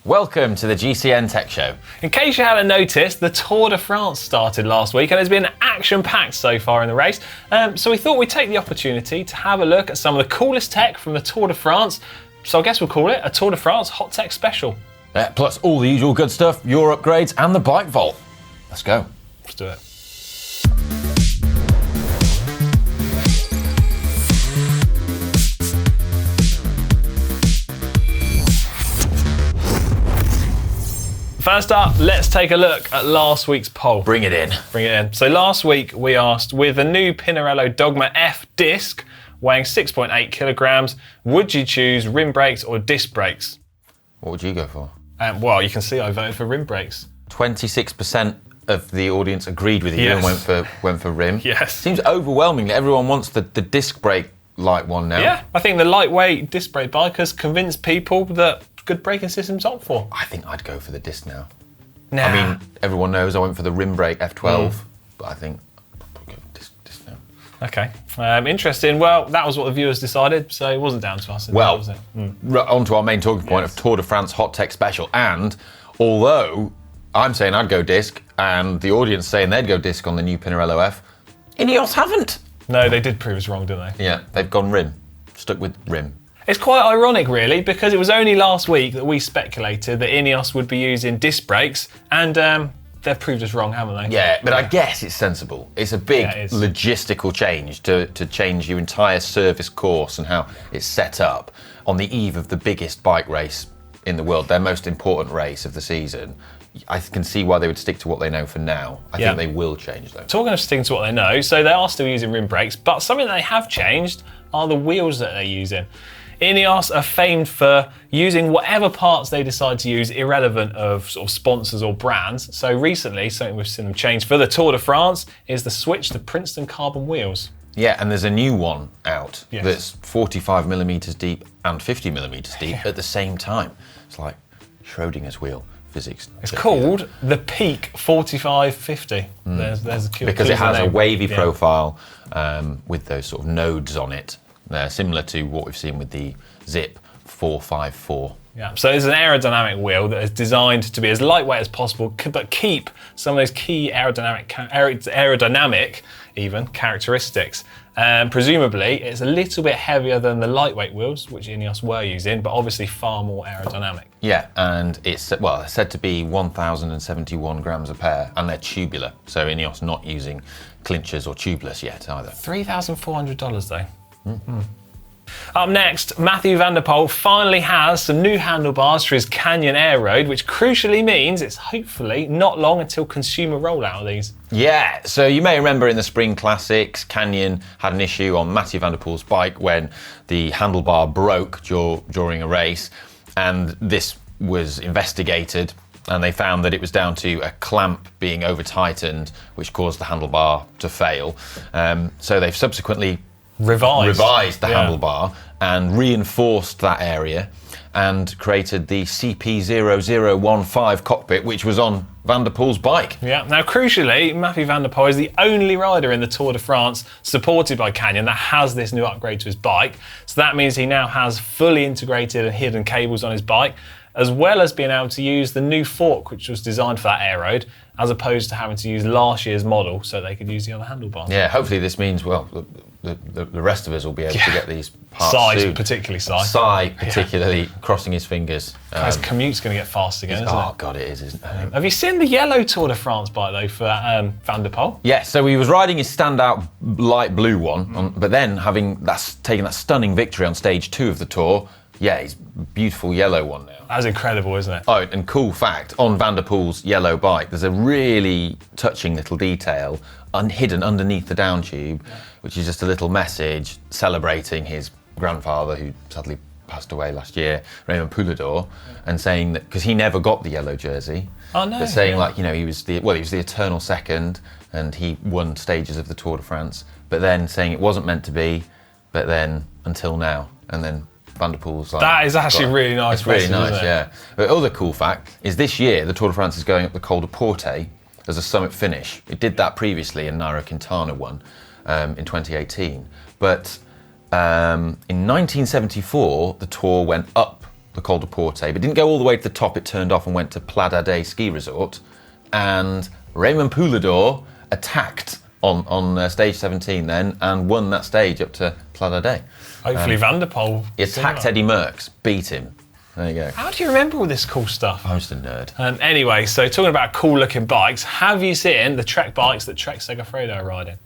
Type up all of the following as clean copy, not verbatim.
Welcome to the GCN Tech Show. In case you hadn't noticed, the Tour de France started last week and it's been action-packed so far in the race. So we thought we'd take the opportunity to have a look at some of the coolest tech from the Tour de France. So I guess we'll call it a Tour de France Hot Tech Special. Plus all the usual good stuff, your upgrades and the bike vault. Let's go. Let's do it. First up, let's take a look at last week's poll. Bring it in. So last week we asked, with the new Pinarello Dogma F disc weighing 6.8 kilograms, would you choose rim brakes or disc brakes? What would you go for? Well, you can see I voted for rim brakes. 26% of the audience agreed with you and went for rim. Yes. Seems overwhelmingly everyone wants the disc brake light one now. Yeah, I think the lightweight disc brake bike has convinced people that good braking system's up for. I think I'd go for the disc now. Nah. I mean, everyone knows I went for the rim brake F12, but I think I'll probably go for disc now. Okay, interesting. Well, that was what the viewers decided, so it wasn't down to us. Well, was it? On to our main talking point of Tour de France Hot Tech Special. And although I'm saying I'd go disc, and the audience saying they'd go disc on the new Pinarello F, Ineos haven't. No, they did prove us wrong, didn't they? Yeah, they've gone rim. Stuck with rim. It's quite ironic, really, because it was only last week that we speculated that Ineos would be using disc brakes, and they've proved us wrong, haven't they? Yeah, but I guess it's sensible. It's a big logistical change to change your entire service course and how it's set up on the eve of the biggest bike race in the world, their most important race of the season. I can see why they would stick to what they know for now. I think they will change, though. Talking of sticking to what they know, so they are still using rim brakes, but something they have changed are the wheels that they're using. Ineos are famed for using whatever parts they decide to use, irrelevant of sort of sponsors or brands. So recently, something we've seen them change for the Tour de France is the switch to Princeton carbon wheels. Yeah, and there's a new one out that's 45 millimeters deep and 50 millimeters deep at the same time. It's like Schrodinger's wheel. Physics. It's called the Peak 4550. There's a because it has a wavy profile with those sort of nodes on it. They're similar to what we've seen with the Zip 454. Yeah, so it's an aerodynamic wheel that is designed to be as lightweight as possible, but keep some of those key aerodynamic even characteristics. Presumably, it's a little bit heavier than the lightweight wheels, which Ineos were using, but obviously far more aerodynamic. Yeah, and it's said to be 1,071 grams a pair, and they're tubular. So Ineos not using clinchers or tubeless yet either. $3,400 though. Up next, Mathieu Van Der Poel finally has some new handlebars for his Canyon Air Road, which crucially means it's hopefully not long until consumer rollout of these. Yeah, so you may remember in the Spring Classics, Canyon had an issue on Mathieu Van Der Poel's bike when the handlebar broke during a race, and this was investigated, and they found that it was down to a clamp being over-tightened, which caused the handlebar to fail. So they've subsequently revised the handlebar and reinforced that area and created the CP0015 cockpit, which was on Van Der Poel's bike. Yeah, now crucially, Mathieu Van Der Poel is the only rider in the Tour de France supported by Canyon that has this new upgrade to his bike. So that means he now has fully integrated and hidden cables on his bike, as well as being able to use the new fork, which was designed for that air road, as opposed to having to use last year's model so they could use the other handlebars. Yeah, hopefully this means, well, the rest of us will be able to get these parts soon. Particularly particularly crossing his fingers. His commute's going to get fast again, isn't it? Oh, God, it is, isn't it? Have you seen the yellow Tour de France bike, though, for Van Der Poel? Yeah, so he was riding his standout light blue one, but then taking that stunning victory on stage 2 of the Tour, his beautiful yellow one now. That's incredible, isn't it? Oh, and cool fact, on Van Der Poel's yellow bike, there's a really touching little detail hidden underneath the down tube, which is just a little message celebrating his grandfather, who sadly passed away last year, Raymond Poulador, and saying that, because he never got the yellow jersey, but saying he was the eternal second, and he won stages of the Tour de France, but then saying it wasn't meant to be, but then until now, and then Van Der Poel's like... That is actually really nice. It's really nice, yeah. But other cool fact is this year, the Tour de France is going up the Col de Porte as a summit finish. It did that previously, and Nairo Quintana won in 2018. But in 1974, the Tour went up the Col de Porte, but didn't go all the way to the top. It turned off and went to Pla d'Adet ski resort. And Raymond Poulador attacked on stage 17 then and won that stage up to Pla d'Adet. Hopefully Van Der Poel. He attacked Eddie Merckx, beat him. There you go. How do you remember all this cool stuff? I'm just a nerd. Anyway, so talking about cool looking bikes, have you seen the Trek bikes that Trek Segafredo are riding?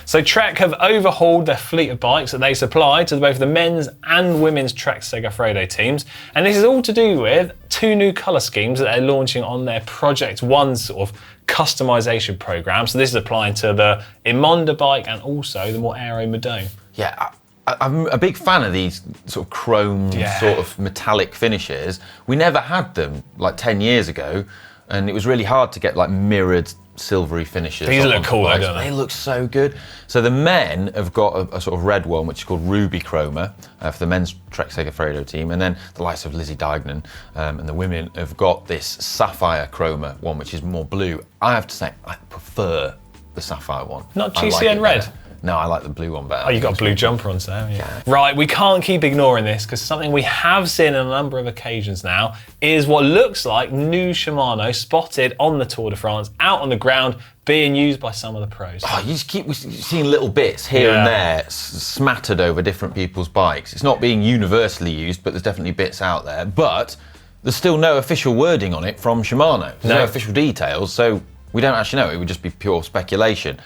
So Trek have overhauled their fleet of bikes that they supply to both the men's and women's Trek Segafredo teams. And this is all to do with 2 new colour schemes that they're launching on their Project One sort of customisation program. So this is applying to the Imonda bike and also the more Aero Madone. Yeah, I'm a big fan of these sort of chrome, sort of metallic finishes. We never had them like 10 years ago, and it was really hard to get like mirrored silvery finishes. These look cool, don't they? They look so good. So the men have got a sort of red one, which is called Ruby Chroma for the men's Trek Segafredo team, and then the likes of Lizzie Deignan and the women have got this Sapphire Chroma one, which is more blue. I have to say, I prefer the Sapphire one. Not GCN Red? No, I like the blue one better. Oh, you got a blue jumper on today, haven't you? Right, we can't keep ignoring this because something we have seen on a number of occasions now is what looks like new Shimano spotted on the Tour de France, out on the ground, being used by some of the pros. Oh, you just keep seeing little bits here and there smattered over different people's bikes. It's not being universally used, but there's definitely bits out there. But there's still no official wording on it from Shimano. There's no official details, so we don't actually know. It would just be pure speculation.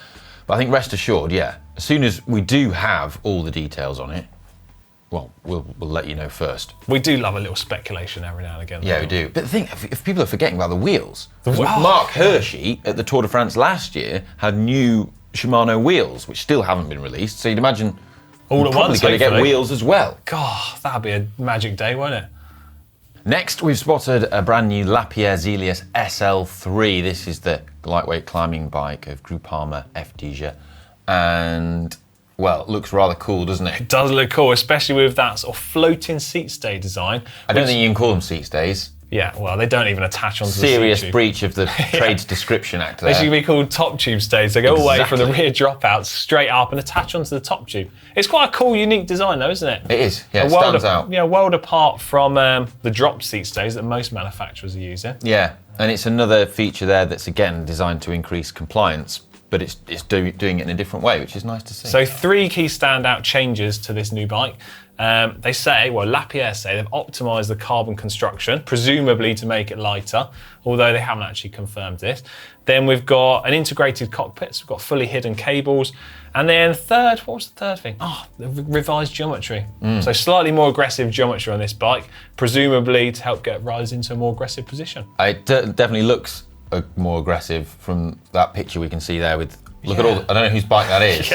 But I think rest assured, as soon as we do have all the details on it, well, we'll let you know first. We do love a little speculation every now and again. Yeah, we do. But the thing, if people are forgetting about the wheels, Mark Hershey at the Tour de France last year had new Shimano wheels, which still haven't been released. So you'd imagine all at once, going to get wheels as well. God, that'd be a magic day, won't it? Next, we've spotted a brand new Lapierre Zelius SL3. This is the lightweight climbing bike of Groupama FDJ. And, well, it looks rather cool, doesn't it? It does look cool, especially with that sort of floating seat stay design. I don't think you can call them seat stays. Yeah, well, they don't even attach onto the serious seat tube. breach of the Trades Description Act there. They should be called top tube stays. They go away from the rear dropouts straight up and attach onto the top tube. It's quite a cool, unique design though, isn't it? It is, it stands out. Yeah, world apart from the drop seat stays that most manufacturers are using. Yeah, and it's another feature there that's again designed to increase compliance, but it's doing it in a different way, which is nice to see. So 3 key standout changes to this new bike. They say, well, Lapierre say they've optimised the carbon construction, presumably to make it lighter, although they haven't actually confirmed this. Then we've got an integrated cockpit, so we've got fully hidden cables. And then third, what was the third thing? Oh, the revised geometry. So slightly more aggressive geometry on this bike, presumably to help get riders into a more aggressive position. It definitely looks more aggressive from that picture we can see there with, look at all, I don't know whose bike that is.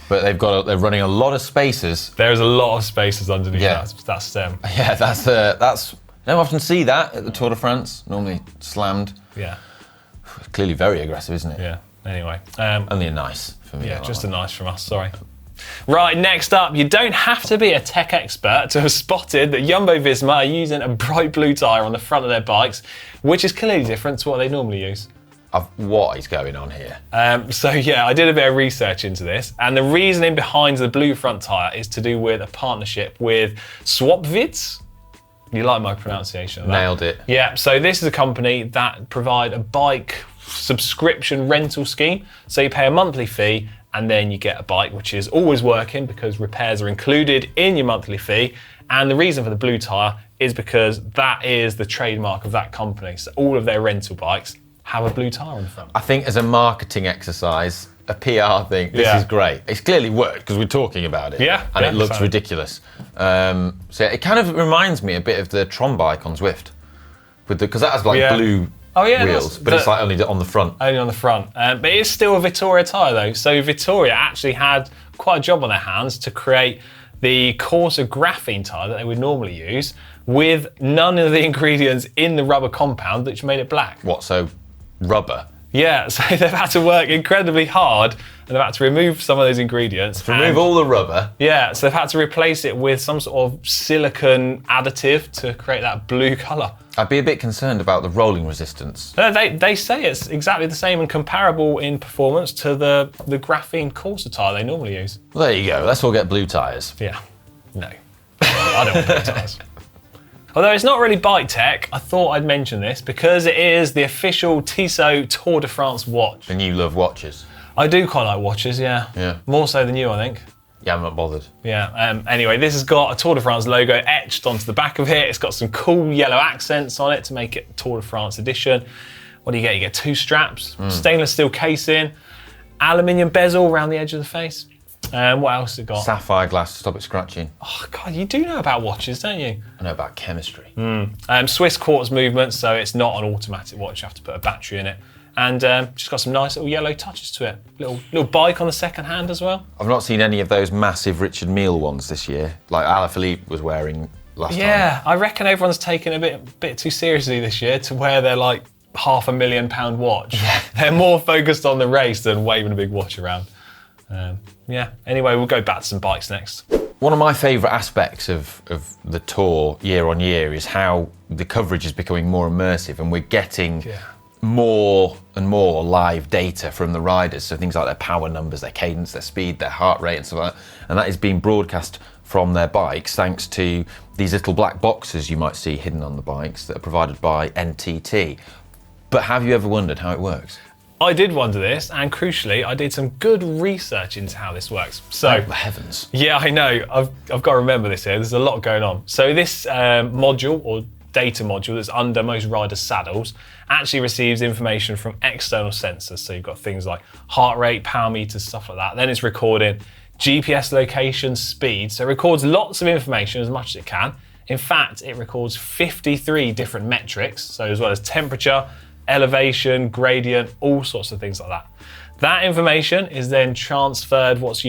But they're running a lot of spacers. There's a lot of spacers underneath that stem. Yeah, that's you don't often see that at the Tour de France. Normally slammed. Yeah. Clearly very aggressive, isn't it? Yeah. Anyway. Only a nice for me. Yeah, just a nice from us. Sorry. Right, next up, you don't have to be a tech expert to have spotted that Jumbo-Visma are using a bright blue tyre on the front of their bikes, which is clearly different to what they normally use. What is going on here? So yeah, I did a bit of research into this, and the reasoning behind the blue front tyre is to do with a partnership with Swapvids. You like my pronunciation of that? Nailed it. Yeah, so this is a company that provide a bike subscription rental scheme. So you pay a monthly fee and then you get a bike which is always working because repairs are included in your monthly fee. And the reason for the blue tyre is because that is the trademark of that company. So all of their rental bikes have a blue tyre on the front. I think as a marketing exercise, a PR thing, this is great. It's clearly worked because we're talking about it. Yeah. And it looks ridiculous. So it kind of reminds me a bit of the Tron bike on Zwift, because that has blue wheels, but it's like only on the front. Only on the front. But it is still a Vittoria tyre though. So Vittoria actually had quite a job on their hands to create the coarser graphene tyre that they would normally use with none of the ingredients in the rubber compound which made it black. What, so rubber? Yeah, so they've had to work incredibly hard and they've had to remove some of those ingredients. Remove all the rubber? Yeah, so they've had to replace it with some sort of silicone additive to create that blue colour. I'd be a bit concerned about the rolling resistance. No, they say it's exactly the same and comparable in performance to the graphene Corsa tyre they normally use. Well, there you go. Let's all get blue tyres. Yeah. No. I don't want blue tyres. Although it's not really bike tech, I thought I'd mention this because it is the official Tissot Tour de France watch. And you love watches. I do quite like watches, yeah. Yeah. More so than you, I think. Yeah, I'm not bothered. Yeah. Anyway, this has got a Tour de France logo etched onto the back of it. It's got some cool yellow accents on it to make it Tour de France edition. What do you get? You get 2 straps, stainless steel casing, aluminium bezel around the edge of the face. What else has it got? Sapphire glass to stop it scratching. Oh, God, you do know about watches, don't you? I know about chemistry. Swiss quartz movement, so it's not an automatic watch. You have to put a battery in it. And just got some nice little yellow touches to it. Little bike on the second hand as well. I've not seen any of those massive Richard Mille ones this year, like Alaphilippe was wearing last time. Yeah, I reckon everyone's taken a bit too seriously this year to wear their like £500,000 watch. Yeah. They're more focused on the race than waving a big watch around. Anyway, we'll go back to some bikes next. One of my favourite aspects of the tour year on year is how the coverage is becoming more immersive and we're getting more and more live data from the riders. So things like their power numbers, their cadence, their speed, their heart rate and stuff like that. And that is being broadcast from their bikes thanks to these little black boxes you might see hidden on the bikes that are provided by NTT. But have you ever wondered how it works? I did wonder this, and crucially, I did some good research into how this works. So, oh, heavens. Yeah, I know. I've got to remember this here. There's a lot going on. So this module, or data module that's under most riders' saddles, actually receives information from external sensors. So you've got things like heart rate, power meters, stuff like that. Then it's recording GPS location, speed. So it records lots of information, as much as it can. In fact, it records 53 different metrics, so as well as temperature, elevation, gradient, all sorts of things like that. That information is then transferred what's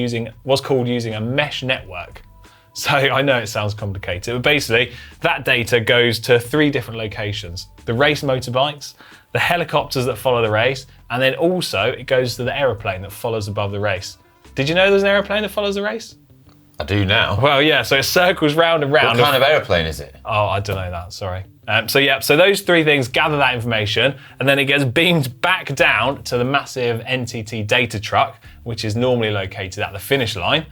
called using a mesh network. So I know it sounds complicated, but basically that data goes to 3 different locations: the race motorbikes, the helicopters that follow the race, and then also it goes to the aeroplane that follows above the race. Did you know there's an aeroplane that follows the race? I do now. Well, yeah, so it circles round and round. What kind of aeroplane is it? Oh, I don't know that, sorry. So those 3 things gather that information, and then it gets beamed back down to the massive NTT data truck, which is normally located at the finish line.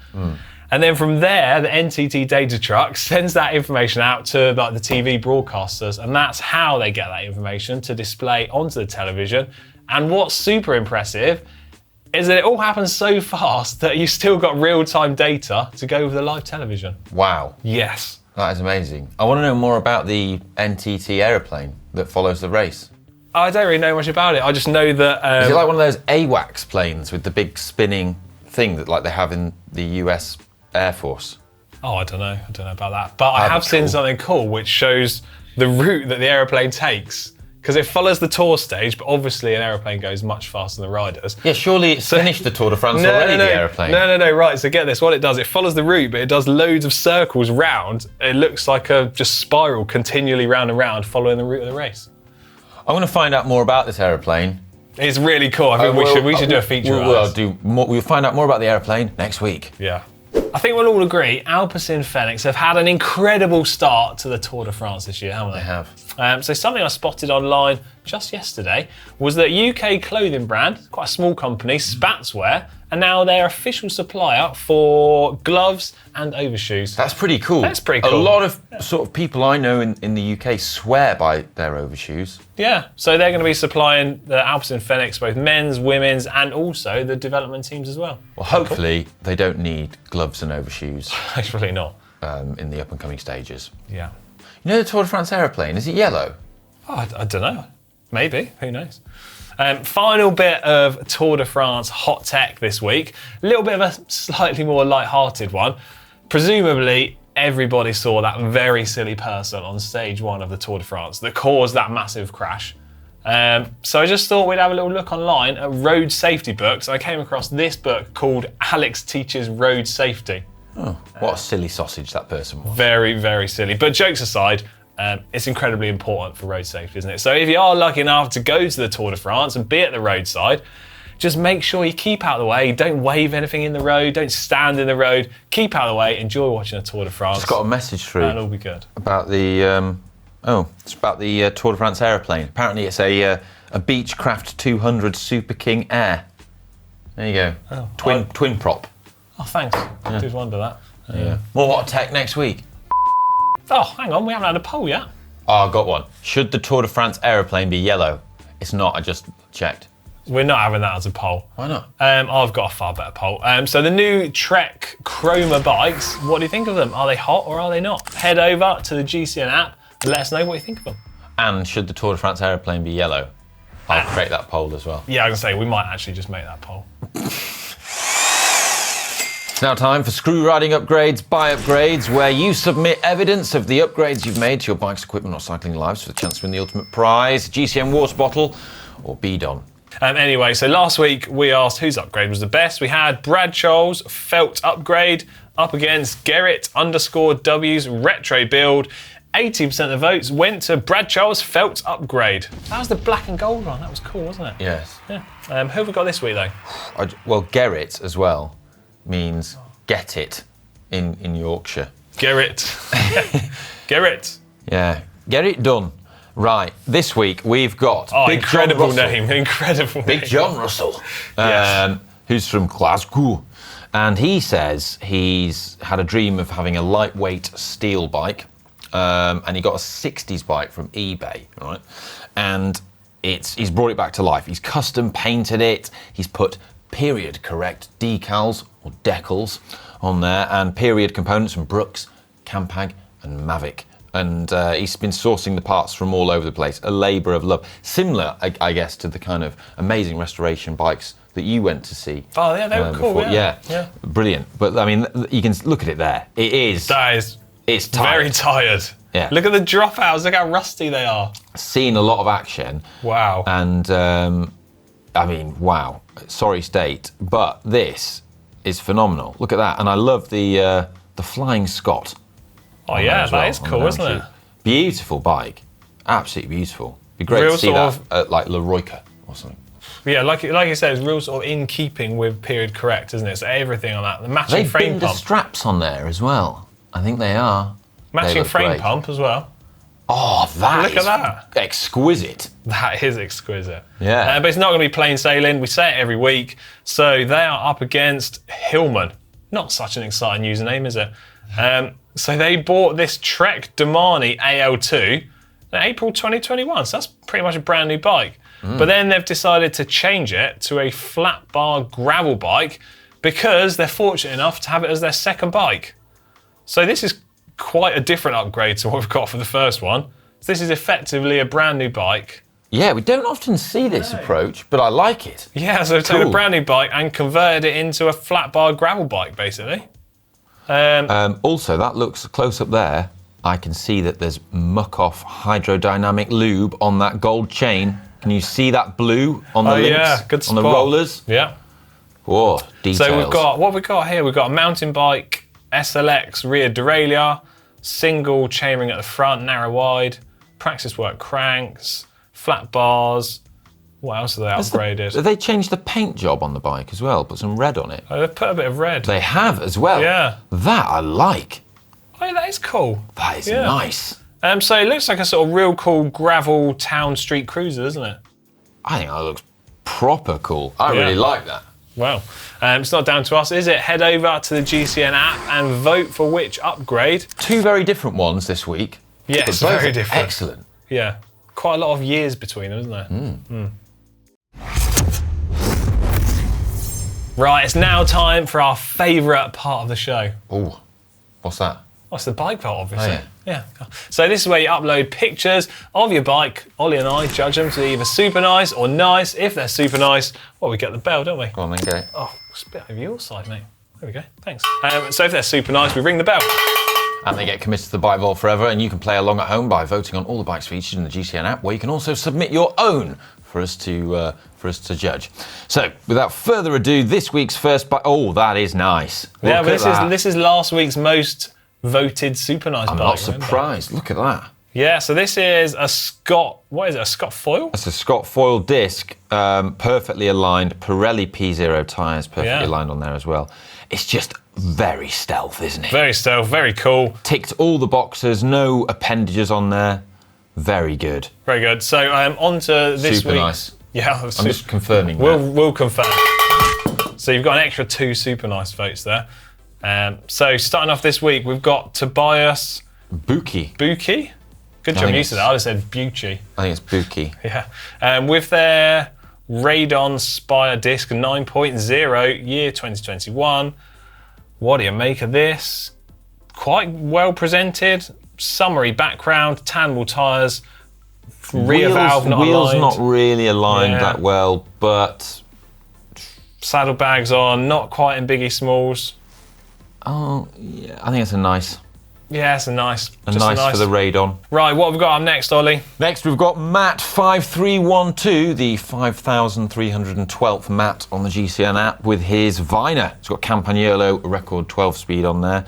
And then from there, the NTT data truck sends that information out to like the TV broadcasters, and that's how they get that information to display onto the television. And what's super impressive is that it all happens so fast that you've still got real-time data to go with the live television. Wow. Yes. That is amazing. I want to know more about the NTT aeroplane that follows the race. I don't really know much about it. I just know that... is it like one of those AWACS planes with the big spinning thing that like they have in the US Air Force? Oh, I don't know about that. But I have seen something cool which shows the route that the aeroplane takes. Because it follows the tour stage, but obviously an aeroplane goes much faster than the riders. Yeah, surely it's finished the Tour de France already, the aeroplane. No, right, so get this, what it does, it follows the route, but it does loads of circles round. It looks like a just spiral continually round and round, following the route of the race. I want to find out more about this aeroplane. It's really cool. I think we should do a feature on this. We'll find out more about the aeroplane next week. Yeah. I think we'll all agree, Alpecin Fenix have had an incredible start to the Tour de France this year, haven't they? They have. So something I spotted online just yesterday was that UK clothing brand, quite a small company, Spatswear, are now their official supplier for gloves and overshoes. That's pretty cool. That's pretty cool. A lot of sort of people I know in the UK swear by their overshoes. Yeah, so they're going to be supplying the Alpecin Fenix, both men's, women's, and also the development teams as well. Well, hopefully they don't need gloves and overshoes. Hopefully not. In the up-and-coming stages. Yeah. You know the Tour de France aeroplane, is it yellow? Oh, I don't know. Maybe, who knows? Final bit of Tour de France hot tech this week. A little bit of a slightly more light-hearted one. Presumably, everybody saw that very silly person on stage 1 of the Tour de France that caused that massive crash. So I just thought we'd have a little look online at road safety books. I came across this book called Alex Teaches Road Safety. Oh, what a silly sausage that person was. Very, very silly. But jokes aside, it's incredibly important for road safety, isn't it? So if you are lucky enough to go to the Tour de France and be at the roadside, just make sure you keep out of the way. Don't wave anything in the road. Don't stand in the road. Keep out of the way. Enjoy watching a Tour de France. Just got a message through. And it'll be good. About the, it's about the Tour de France aeroplane. Apparently it's a Beechcraft 200 Super King Air. There you go. Oh, twin prop. Oh, thanks. I did wonder that. Yeah. More hot tech next week. Oh, hang on, we haven't had a poll yet. Oh, I got one. Should the Tour de France aeroplane be yellow? It's not, I just checked. We're not having that as a poll. Why not? I've got a far better poll. So the new Trek Chroma bikes, what do you think of them? Are they hot or are they not? Head over to the GCN app and let us know what you think of them. And should the Tour de France aeroplane be yellow? I'll create that poll as well. Yeah, I was going to say, we might actually just make that poll. It's now time for Screw Riding Upgrades by Upgrades, where you submit evidence of the upgrades you've made to your bike's equipment or cycling lives for the chance to win the ultimate prize, GCN water bottle or bidon. Anyway, so last week we asked whose upgrade was the best. We had Bradshaw's felt upgrade up against Gerrit_W's retro build. 80% of the votes went to Bradshaw's felt upgrade. That was the black and gold one. That was cool, wasn't it? Yes. Yeah. Who have we got this week, though? Well, Gerrit as well means get it in Yorkshire. Gerrit. Gerrit. Yeah, get it done. Right, this week we've got Big incredible John Russell. name, incredible Big name. John Russell, Yes. who's from Glasgow. And he says he's had a dream of having a lightweight steel bike, and he got a 60s bike from eBay, right? And he's brought it back to life. He's custom painted it. He's put period correct decals or decals on there, and period components from Brooks, Campag, and Mavic. And he's been sourcing the parts from all over the place. A labour of love. Similar, I guess, to the kind of amazing restoration bikes that you went to see. Oh, yeah, they were cool, before. yeah. Brilliant. But, I mean, you can look at it there. It's tired. Very tired. Yeah. Look at the dropouts. Look how rusty they are. Seen a lot of action. Wow. And, I mean, wow. Sorry state. But this is phenomenal. Look at that. And I love the Flying Scot. Oh, yeah, that is cool, isn't it? Beautiful bike. Absolutely beautiful. Be great Real to see sort that at like La Roica or something. Yeah, like you said, it's real sort of in keeping with period correct, isn't it? So everything on that. The matching frame The pump. straps on there as well. I think they are. Matching frame great. pump as well. Oh, that Look is at that. exquisite. That is exquisite. Yeah. But it's not going to be plain sailing. We say it every week. So they are up against Hillman. Not such an exciting username, is it? So they bought this Trek Domani AL2 in April 2021. So that's pretty much a brand new bike. But then they've decided to change it to a flat bar gravel bike because they're fortunate enough to have it as their second bike. So this is quite a different upgrade to what we've got for the first one. So this is effectively a brand new bike. Yeah, we don't often see this approach, but I like it. Yeah, so they've taken a brand new bike and converted it into a flat bar gravel bike, basically. Also, that looks close up there. I can see that there's muck-off hydrodynamic lube on that gold chain. Can you see that blue on the links? Yeah, good on the spot. rollers? Yeah. Whoa, details. So we've got, what have we got here? We've got a mountain bike, SLX rear derailleur, single chainring at the front, narrow wide, practice work cranks, flat bars. What else have they upgraded? They changed the paint job on the bike as well, put some red on it. Oh, they've put a bit of red. They have as well. Yeah. That I like. Oh, that is cool. That is nice. So it looks like a sort of real cool gravel town street cruiser, doesn't it? I think that looks proper cool. I really like that. Well, it's not down to us, is it? Head over to the GCN app and vote for which upgrade. Two very different ones this week. Yes, but both very are different. Excellent. Yeah. Quite a lot of years between them, isn't there? Right, it's now time for our favourite part of the show. Oh, what's that? Oh, it's the bike part, obviously. Oh, yeah. So this is where you upload pictures of your bike. Ollie and I judge them to be either super nice or nice. If they're super nice, well, we get the bell, don't we? Go on then, go. Oh, it's a bit over your side, mate. There we go. Thanks. So if they're super nice, we ring the bell. And they get committed to the Bike Vault forever, and you can play along at home by voting on all the bikes featured in the GCN app, where you can also submit your own for us to judge. So, without further ado, this week's first bike. Oh, that is nice. Yeah, but this is last week's most voted super nice bike. I'm not surprised. Look at that. Yeah, so this is a Scott. What is it? A Scott foil? It's a Scott foil disc, perfectly aligned. Pirelli P0 tyres, perfectly aligned on there as well. It's just very stealth, isn't it? Very stealth, very cool. Ticked all the boxes, no appendages on there. Very good. Very good. So on to this Super week. nice. Yeah, I'm just confirming that. We'll confirm. So you've got an extra 2 super nice votes there. So starting off this week, we've got Tobias Buki. Buki? Good job, I'm used to that. I would have said Bucci. I think it's Buki. Yeah. With their Radon Spire Disc 9.0, year 2021. What do you make of this? Quite well presented. Summery background, tandem tyres, rear valve not wheels aligned. not really aligned that well, but saddlebags on, not quite in biggie smalls. Oh yeah, I think it's a nice. Yeah, it's a nice for the Radon. Right, what have we got up next, Ollie? Next we've got Matt5312, the 5,312th Matt on the GCN app with his Viner. It's got Campagnolo record 12 speed on there.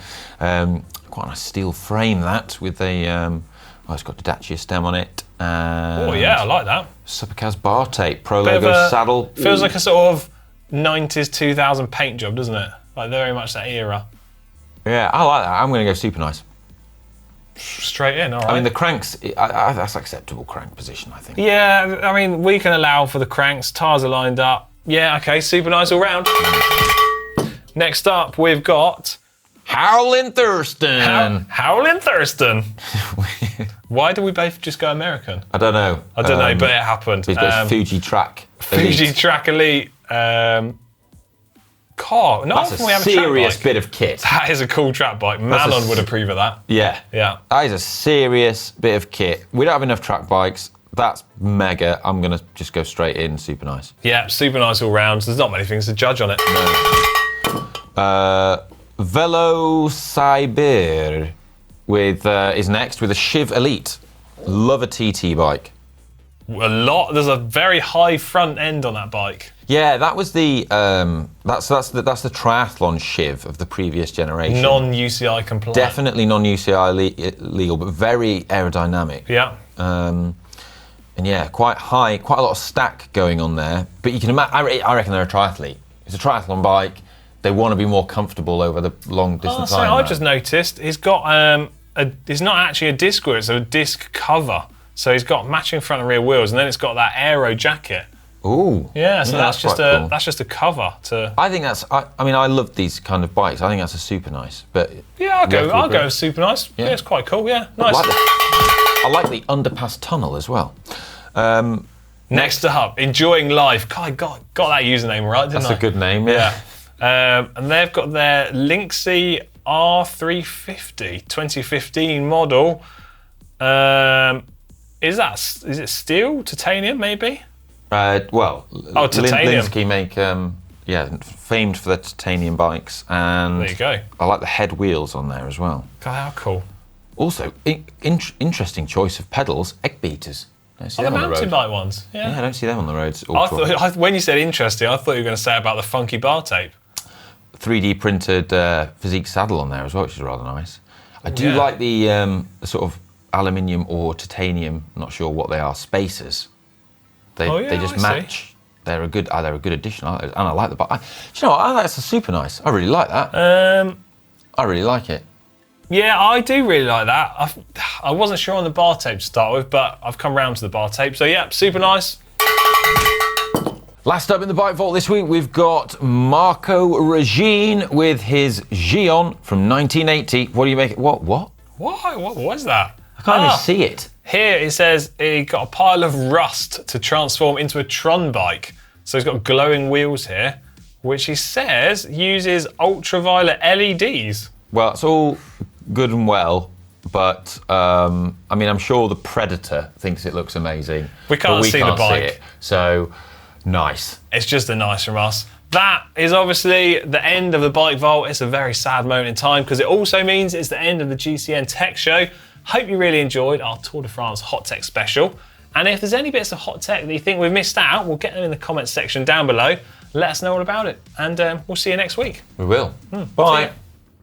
Quite a nice steel frame that with a. It's got the Dacia stem on it. Oh yeah, I like that. Supercars bar tape, Pro Logo saddle. Feels like a sort of 90s 2000 paint job, doesn't it? Like very much that era. Yeah, I like that. I'm going to go super nice. Straight in, all right. I mean, the cranks, that's acceptable crank position, I think. Yeah, I mean, we can allow for the cranks. Tyres are lined up. Yeah, okay, super nice all round. Next up, we've got... Howlin' Thurston. Howlin' Thurston. Why do we both just go American? I don't know. I don't know, but it happened. He's got Fuji Track Elite. Fuji Track Elite. Car. No, that's a serious bit of kit. That is a cool track bike. Malon would approve of that. Yeah. Yeah. That is a serious bit of kit. We don't have enough track bikes. That's mega. I'm going to just go straight in, super nice. Yeah, super nice all round. There's not many things to judge on it. No. Velo Cyber is next with a Shiv Elite. Love a TT bike. There's a very high front end on that bike. Yeah, that was the that's the triathlon Shiv of the previous generation. Non-UCI compliant. Definitely non-UCI legal, but very aerodynamic. Yeah. And yeah, quite high, quite a lot of stack going on there. But you can imagine, I reckon they're a triathlete. It's a triathlon bike. They want to be more comfortable over the long distance time. I just noticed he's got it's not actually a disc wheel, it's a disc cover. So he's got matching front and rear wheels, and then it's got that aero jacket. Ooh. Yeah, so that's just a cover to. I think that's. I mean, I love these kind of bikes. I think that's a super nice. But yeah, I'll go super nice. Yeah, it's quite cool. Yeah, nice. I like the underpass tunnel as well. Next up, Enjoying Life. God, I got that username right, didn't I? That's a good name. Yeah. And they've got their Lynxy R350 2015 model. Is it steel, titanium, maybe? Titanium. Lynxy make famed for their titanium bikes, and there you go. I like the head wheels on there as well. God, how cool! Also, interesting choice of pedals, egg beaters. The mountain bike ones. Yeah, I don't see them on the roads. When you said interesting, I thought you were going to say about the funky bar tape. 3D printed physique saddle on there as well, which is rather nice. I do like the sort of aluminium or titanium, not sure what they are, spacers. They just match. They're a good addition, and I like the bike. You know what? I think that's super nice. I really like that. I really like it. Yeah, I do really like that. I wasn't sure on the bar tape to start with, but I've come round to the bar tape. So yeah, super nice. Last up in the bike vault this week, we've got Marco Regine with his Gion from 1980. What do you make it? What? What was that? I can't even see it. Here it says he got a pile of rust to transform into a Tron bike. So he's got glowing wheels here, which he says uses ultraviolet LEDs. Well, it's all good and well, but I mean, I'm sure the Predator thinks it looks amazing. We can't see the bike. See it, so nice. It's just a nice from us. That is obviously the end of the bike vault. It's a very sad moment in time because it also means it's the end of the GCN Tech Show. Hope you really enjoyed our Tour de France Hot Tech special. And if there's any bits of hot tech that you think we've missed out, we'll get them in the comments section down below. Let us know all about it. And we'll see you next week. We will. Bye.